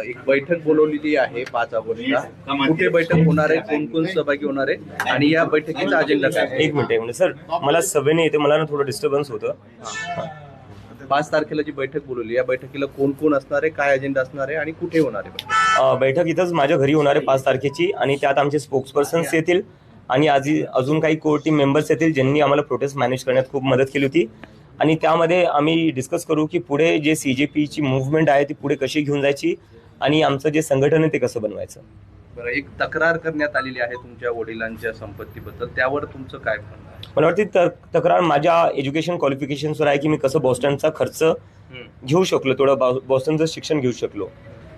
एक बैठक बोलवलेली आहे 5 ऑगस्टला. कुठे बैठक होणार आहे, कोण कोण सहभागी होणार आहे आणि या बैठकीचा अजेंडा काय? एक मिनिट सर, मला सभेने येते, मला ना थोडं डिस्टर्बन्स होतं. 5 तारखेला जी बैठक बोलवली, या बैठकीला कोण कोण असणार आहे, काय अजेंडा असणार आहे आणि कुठे होणार आहे? बैठक इथंच माझ्या घरी होणार आहे 5 तारखेची, आणि त्यात आमचे स्पोक्सपर्सन्स येतील आणि अजून काही कोर टीम मेंबर्स येतील ज्यांनी आम्हाला प्रोटेस्ट मॅनेज करण्यात खूप मदत केली होती. आणि त्यामध्ये आम्ही डिस्कस करू की पुढे जे CJPची मूव्हमेंट आहे ती पुढे कशी घेऊन जायची आणि आमचं जे संघटन आहे ते कसं बनवायचं. बरं, एक तक्रार करण्यात आलेली आहे तुमच्या वडिलांच्या संपत्तीबद्दल, त्यावर तुमचं काय म्हणणं आहे? मला वाटते तक्रार माझ्या एज्युकेशन क्वालिफिकेशन्सवर आहे की मी कसं बॉस्टनचा खर्च घेऊ शकलो, थोडं बॉस्टनचं शिक्षण घेऊ शकलो.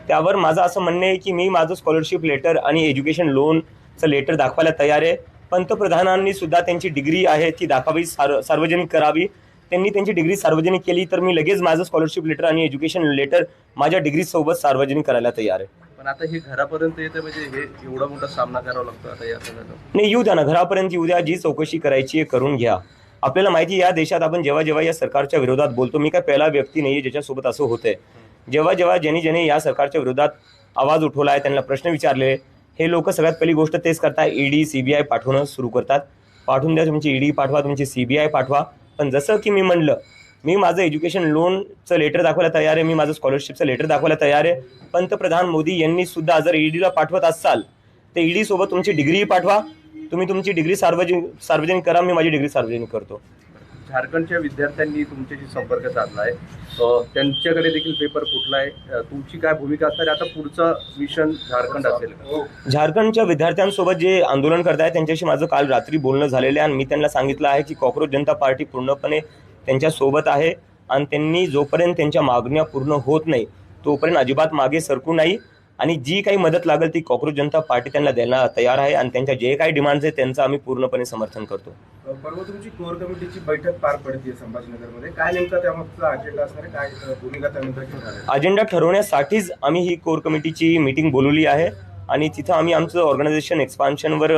त्यावर माझं असं म्हणणं आहे की मी माझं स्कॉलरशिप लेटर आणि एज्युकेशन लोनचं लेटर दाखवायला तयार आहे. पंतप्रधानांनी सुद्धा त्यांची डिग्री आहे ती दाखवावी, सार्वजनिक करावी. त्यांनी त्यांची डिग्री सार्वजनिक केली तर मी लगेच माझं स्कॉलरशिप लेटर आणि एज्युकेशन लेटर माझ्या डिग्रीसोबत सार्वजनिक करायला तयार आहे. पण आता हे घरापर्यंत येतं म्हणजे हे एवढा मोठा सामना करावा लागतो आता या सगळ्याचा? नाही, येऊ द्या ना, घरापर्यंत येऊ द्या. जी चौकशी करायची आहे करून घ्या. आपल्याला माहिती आहे या देशात आपण जेव्हा जेव्हा या सरकारच्या विरोधात बोलतो, मी काय पहिला व्यक्ती नाही आहे ज्याच्यासोबत असं होतंय. जेव्हा जेव्हा ज्यांनी या सरकारच्या विरोधात आवाज उठवला आहे, त्यांना प्रश्न विचारले, हे लोक सगळ्यात पहिली गोष्ट तेच करतात, ED CBI पाठवणं सुरू करतात. पाठवून द्या, तुमची ED पाठवा, तुमची CBI पाठवा. पण जसं की मी म्हणलं, मी माझं एज्युकेशन लोनचं लेटर दाखवायला तयार आहे, मी माझं स्कॉलरशिपचं लेटर दाखवायला तयार आहे. पंतप्रधान मोदी यांनी सुद्धा जर EDला पाठवत असाल तर ED सोबत तुमची डिग्री पाठवा. तुम्ही तुमची डिग्री सार्वजनिक करा, मी माझी डिग्री सार्वजनिक करतो. झारखंडच्या विद्यार्थ्यांनी तुमच्याशी संपर्क साधला आहे, त्यांच्याकडे देखील पेपर फुटला आहे. तुमची काय भूमिका असणार आहे? आता पुढचं मिशन झारखंड असेल का? झारखंडच्या विद्यार्थ्यांसोबत जे आंदोलन करत आहे त्यांच्याशी माझं काल रात्री बोलणं झालेलं आहे आणि मी त्यांना सांगितलं आहे की कॉक्रोच जनता पार्टी पूर्णपणे त्यांच्यासोबत आहे आणि त्यांनी जोपर्यंत त्यांच्या मागण्या पूर्ण होत नाही तोपर्यंत अजिबात मागे सरकू नाही. आणि जी काही मदत लागेल ती कॉक्रोच जनता पार्टी त्यांना द्यायला तयार आहे आणि त्यांच्या जे काही डिमांड्स आहेत त्यांचं आम्ही पूर्णपणे समर्थन करतो. परवा तुमची कोर कमिटीची बैठक पार पडते संभाजीनगरमध्ये, काय नेमका त्यामागचा अजेंडा असणार आहे, काय भूमिका त्यानंतर घेणार आहे? अजेंडा ठरवण्यासाठीच आम्ही ही कोर कमिटीची मीटिंग बोलवली आहे आणि तिथं आम्ही आमचं ऑर्गनायझेशन एक्सपान्शनवर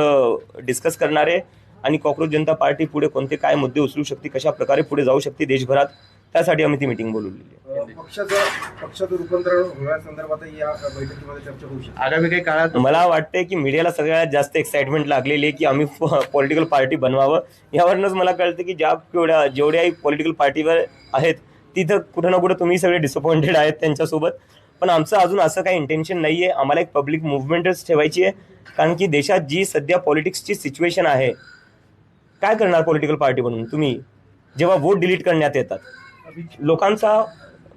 डिस्कस करणार आहे आणि कॉक्रोच जनता पार्टी पुढे कोणते काय मुद्दे उचलू शकते, कशा प्रकारे पुढे जाऊ शकते देशभरात, त्यासाठी आम्ही ती मीटिंग बोलवलेली आहे. पक्षाचं रूपांतरण होण्यासंदर्भात या बैठकीमध्ये चर्चा होऊ शकते. आगामी काही काळात मला वाटते की मीडियाला सगळ्यात जास्त एक्साइटमेंट लागलेली आहे की आम्ही पॉलिटिकल पार्टी बनवावं. यावरूनच मला कळतं की जेवढ्याही पॉलिटिकल पार्टीवर आहेत तिथं कुठं ना कुठं तुम्ही सगळे डिसअपॉइंटेड आहेत त्यांच्यासोबत. पण आमचं अजून असं काही इंटेन्शन नाही आहे. आम्हाला एक पब्लिक मुव्हमेंटच ठेवायची आहे, कारण की देशात जी सध्या पॉलिटिक्सची सिच्युएशन आहे, काय करणार पॉलिटिकल पार्टी बनून तुम्ही जेव्हा वोट डिलीट करण्यात येतात. लोकांचा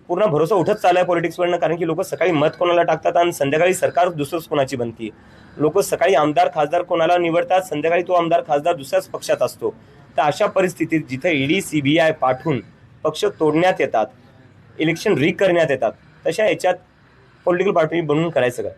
पूर्ण भरोसा उठत चालला आहे पॉलिटिक्सवरनं, कारण की लोक सकाळी मत कोणाला टाकतात आणि संध्याकाळी सरकार दुसरंच कोणाची बनती. लोक सकाळी आमदार खासदार कोणाला निवडतात, संध्याकाळी तो आमदार खासदार दुसऱ्याच पक्षात असतो. तर अशा परिस्थितीत जिथे ED CBI पाठवून पक्ष तोडण्यात येतात, इलेक्शन रीक करण्यात येतात, तशा याच्यात पॉलिटिकल पार्टी बनवून करायचं काय?